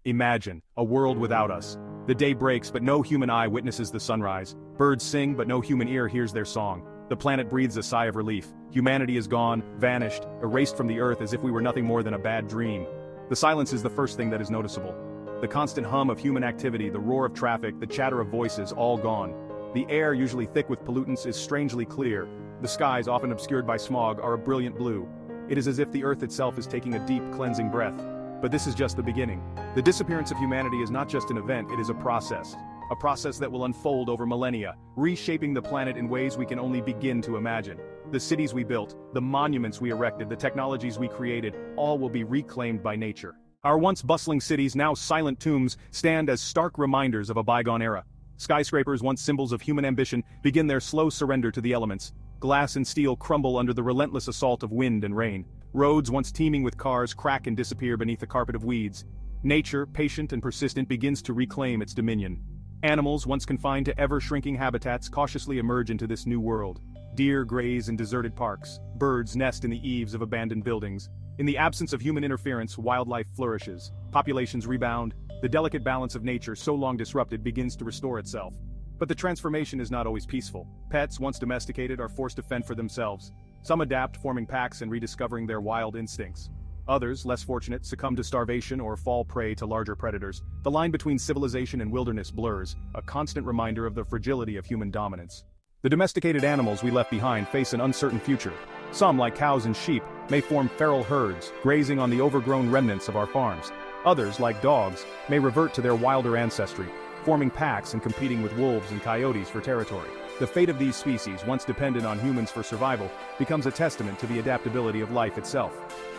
Imagine a world without us. The day breaks but no human eye witnesses the sunrise. Birds sing but no human ear hears their song. The planet breathes a sigh of relief. Humanity is gone, vanished, erased from the earth as if we were nothing more than a bad dream. The silence is the first thing that is noticeable. The constant hum of human activity, the roar of traffic, the chatter of voices, all gone. The air, usually thick with pollutants, is strangely clear. The skies, often obscured by smog, are a brilliant blue. It is as if the earth itself is taking a deep, cleansing breath. But this is just the beginning. The disappearance of humanity is not just an event, it is a process. A process that will unfold over millennia, reshaping the planet in ways we can only begin to imagine. The cities we built, the monuments we erected, the technologies we created, all will be reclaimed by nature. Our once bustling cities, now silent tombs, stand as stark reminders of a bygone era. Skyscrapers, once symbols of human ambition, begin their slow surrender to the elements. Glass and steel crumble under the relentless assault of wind and rain. Roads, once teeming with cars, crack and disappear beneath a carpet of weeds. Nature, patient and persistent, begins to reclaim its dominion. Animals, once confined to ever-shrinking habitats, cautiously emerge into this new world. Deer graze in deserted parks. Birds nest in the eaves of abandoned buildings. In the absence of human interference, wildlife flourishes. Populations rebound. The delicate balance of nature, so long disrupted, begins to restore itself. But the transformation is not always peaceful. Pets, once domesticated, are forced to fend for themselves. Some adapt, forming packs and rediscovering their wild instincts. Others, less fortunate, succumb to starvation or fall prey to larger predators. The line between civilization and wilderness blurs, a constant reminder of the fragility of human dominance. The domesticated animals we left behind face an uncertain future. Some, like cows and sheep, may form feral herds, grazing on the overgrown remnants of our farms. Others, like dogs, may revert to their wilder ancestry, forming packs and competing with wolves and coyotes for territory. The fate of these species, once dependent on humans for survival, becomes a testament to the adaptability of life itself.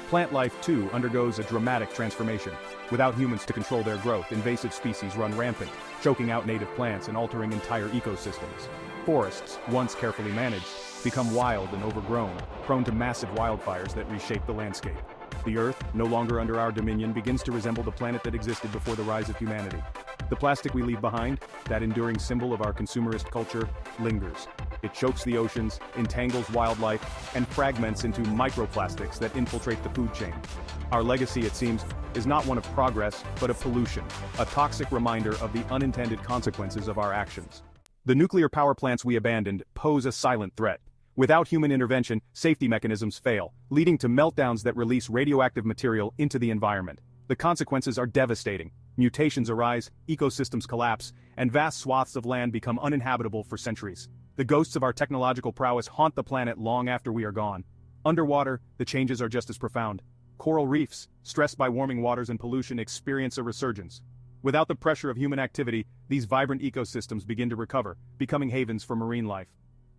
Plant life, too, undergoes a dramatic transformation. Without humans to control their growth, invasive species run rampant, choking out native plants and altering entire ecosystems. Forests, once carefully managed, become wild and overgrown, prone to massive wildfires that reshape the landscape. The Earth, no longer under our dominion, begins to resemble the planet that existed before the rise of humanity. The plastic we leave behind, that enduring symbol of our consumerist culture, lingers. It chokes the oceans, entangles wildlife, and fragments into microplastics that infiltrate the food chain. Our legacy, it seems, is not one of progress, but of pollution, a toxic reminder of the unintended consequences of our actions. The nuclear power plants we abandoned pose a silent threat. Without human intervention, safety mechanisms fail, leading to meltdowns that release radioactive material into the environment. The consequences are devastating. Mutations arise, ecosystems collapse, and vast swaths of land become uninhabitable for centuries. The ghosts of our technological prowess haunt the planet long after we are gone. Underwater, the changes are just as profound. Coral reefs, stressed by warming waters and pollution, experience a resurgence. Without the pressure of human activity, these vibrant ecosystems begin to recover, becoming havens for marine life.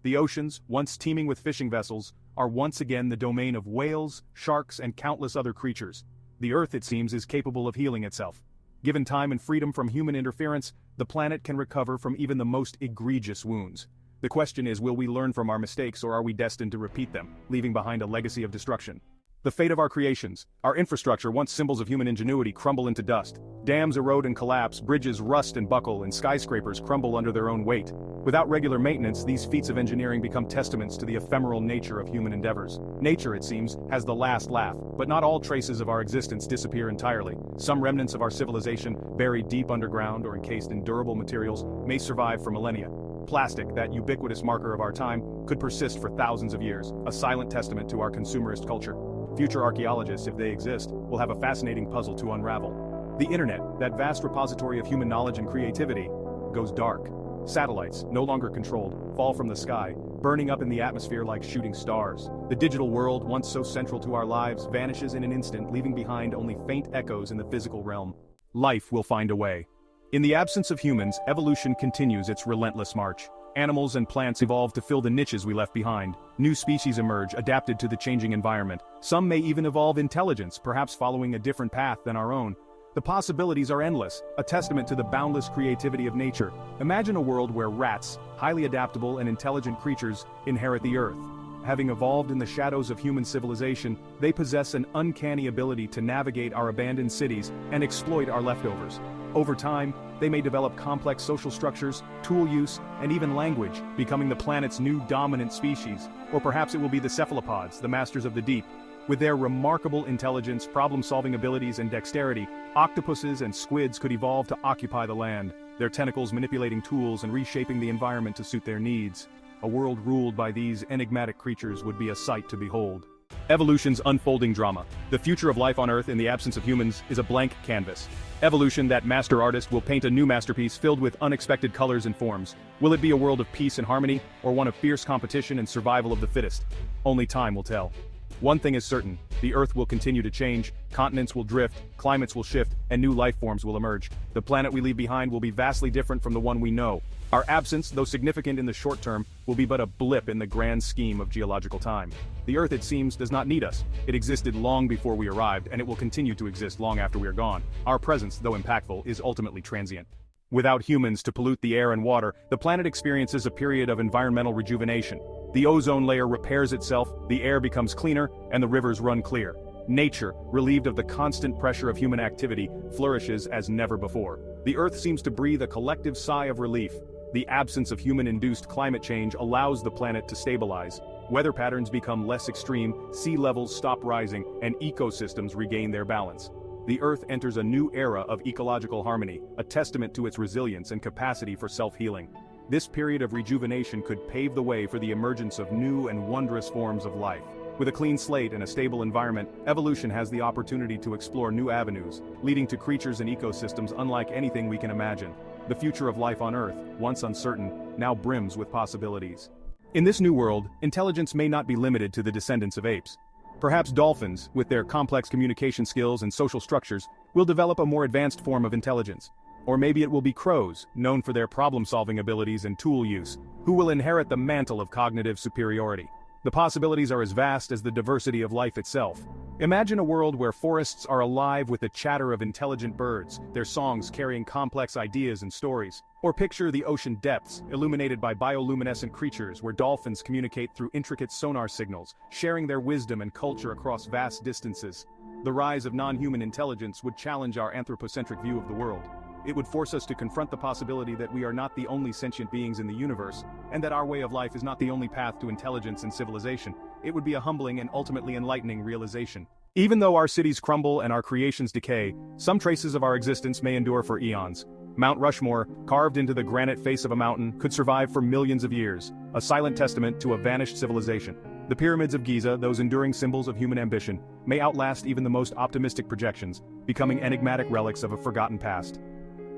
The oceans, once teeming with fishing vessels, are once again the domain of whales, sharks, and countless other creatures. The Earth, it seems, is capable of healing itself. Given time and freedom from human interference, the planet can recover from even the most egregious wounds. The question is, will we learn from our mistakes, or are we destined to repeat them, leaving behind a legacy of destruction? The fate of our creations, our infrastructure, once symbols of human ingenuity, crumble into dust. Dams erode and collapse, bridges rust and buckle, and skyscrapers crumble under their own weight. Without regular maintenance, these feats of engineering become testaments to the ephemeral nature of human endeavors. Nature, it seems, has the last laugh, but not all traces of our existence disappear entirely. Some remnants of our civilization, buried deep underground or encased in durable materials, may survive for millennia. Plastic, that ubiquitous marker of our time, could persist for thousands of years, a silent testament to our consumerist culture. Future archaeologists, if they exist, will have a fascinating puzzle to unravel. The internet, that vast repository of human knowledge and creativity, goes dark. Satellites, no longer controlled, fall from the sky, burning up in the atmosphere like shooting stars. The digital world, once so central to our lives, vanishes in an instant, leaving behind only faint echoes in the physical realm. Life will find a way. In the absence of humans, evolution continues its relentless march. Animals and plants evolve to fill the niches we left behind. New species emerge, adapted to the changing environment. Some may even evolve intelligence, perhaps following a different path than our own. The possibilities are endless, a testament to the boundless creativity of nature. Imagine a world where rats, highly adaptable and intelligent creatures, inherit the Earth. Having evolved in the shadows of human civilization, they possess an uncanny ability to navigate our abandoned cities and exploit our leftovers. Over time, they may develop complex social structures, tool use, and even language, becoming the planet's new dominant species. Or perhaps it will be the cephalopods, the masters of the deep. With their remarkable intelligence, problem-solving abilities, and dexterity, octopuses and squids could evolve to occupy the land, their tentacles manipulating tools and reshaping the environment to suit their needs. A world ruled by these enigmatic creatures would be a sight to behold. Evolution's unfolding drama. The future of life on Earth in the absence of humans is a blank canvas. Evolution, that master artist, will paint a new masterpiece filled with unexpected colors and forms. Will it be a world of peace and harmony, or one of fierce competition and survival of the fittest? Only time will tell. One thing is certain, the Earth will continue to change, continents will drift, climates will shift, and new life forms will emerge. The planet we leave behind will be vastly different from the one we know. Our absence, though significant in the short term, will be but a blip in the grand scheme of geological time. The Earth, it seems, does not need us. It existed long before we arrived, and it will continue to exist long after we are gone. Our presence, though impactful, is ultimately transient. Without humans to pollute the air and water, the planet experiences a period of environmental rejuvenation. The ozone layer repairs itself, the air becomes cleaner, and the rivers run clear. Nature, relieved of the constant pressure of human activity, flourishes as never before. The Earth seems to breathe a collective sigh of relief. The absence of human-induced climate change allows the planet to stabilize. Weather patterns become less extreme, sea levels stop rising, and ecosystems regain their balance. The Earth enters a new era of ecological harmony, a testament to its resilience and capacity for self-healing. This period of rejuvenation could pave the way for the emergence of new and wondrous forms of life. With a clean slate and a stable environment, evolution has the opportunity to explore new avenues, leading to creatures and ecosystems unlike anything we can imagine. The future of life on Earth, once uncertain, now brims with possibilities. In this new world, intelligence may not be limited to the descendants of apes. Perhaps dolphins, with their complex communication skills and social structures, will develop a more advanced form of intelligence. Or maybe it will be crows, known for their problem-solving abilities and tool use, who will inherit the mantle of cognitive superiority. The possibilities are as vast as the diversity of life itself. Imagine a world where forests are alive with the chatter of intelligent birds, their songs carrying complex ideas and stories. Or picture the ocean depths, illuminated by bioluminescent creatures where dolphins communicate through intricate sonar signals, sharing their wisdom and culture across vast distances. The rise of non-human intelligence would challenge our anthropocentric view of the world. It would force us to confront the possibility that we are not the only sentient beings in the universe, and that our way of life is not the only path to intelligence and civilization. It would be a humbling and ultimately enlightening realization. Even though our cities crumble and our creations decay, some traces of our existence may endure for eons. Mount Rushmore, carved into the granite face of a mountain, could survive for millions of years, a silent testament to a vanished civilization. The pyramids of Giza, those enduring symbols of human ambition, may outlast even the most optimistic projections, becoming enigmatic relics of a forgotten past.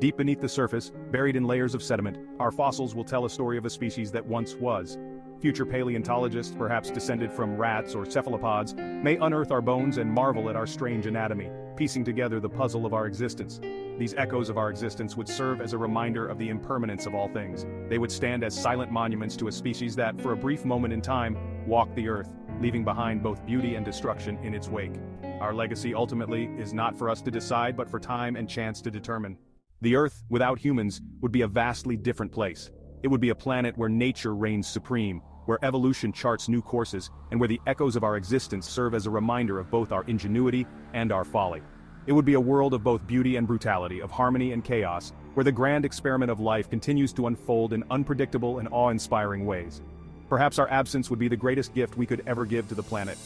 Deep beneath the surface, buried in layers of sediment, our fossils will tell a story of a species that once was. Future paleontologists, perhaps descended from rats or cephalopods, may unearth our bones and marvel at our strange anatomy, piecing together the puzzle of our existence. These echoes of our existence would serve as a reminder of the impermanence of all things. They would stand as silent monuments to a species that, for a brief moment in time, walked the earth, leaving behind both beauty and destruction in its wake. Our legacy ultimately is not for us to decide but for time and chance to determine. The Earth, without humans, would be a vastly different place. It would be a planet where nature reigns supreme, where evolution charts new courses, and where the echoes of our existence serve as a reminder of both our ingenuity and our folly. It would be a world of both beauty and brutality, of harmony and chaos, where the grand experiment of life continues to unfold in unpredictable and awe-inspiring ways. Perhaps our absence would be the greatest gift we could ever give to the planet.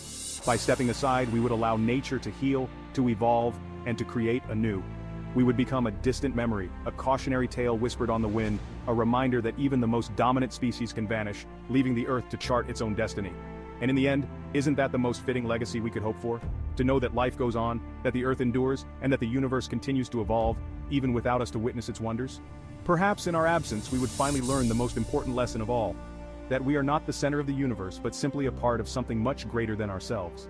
By stepping aside, we would allow nature to heal, to evolve, and to create anew. We would become a distant memory, a cautionary tale whispered on the wind, a reminder that even the most dominant species can vanish, leaving the Earth to chart its own destiny. And in the end, isn't that the most fitting legacy we could hope for? To know that life goes on, that the Earth endures, and that the universe continues to evolve, even without us to witness its wonders? Perhaps in our absence we would finally learn the most important lesson of all, that we are not the center of the universe but simply a part of something much greater than ourselves.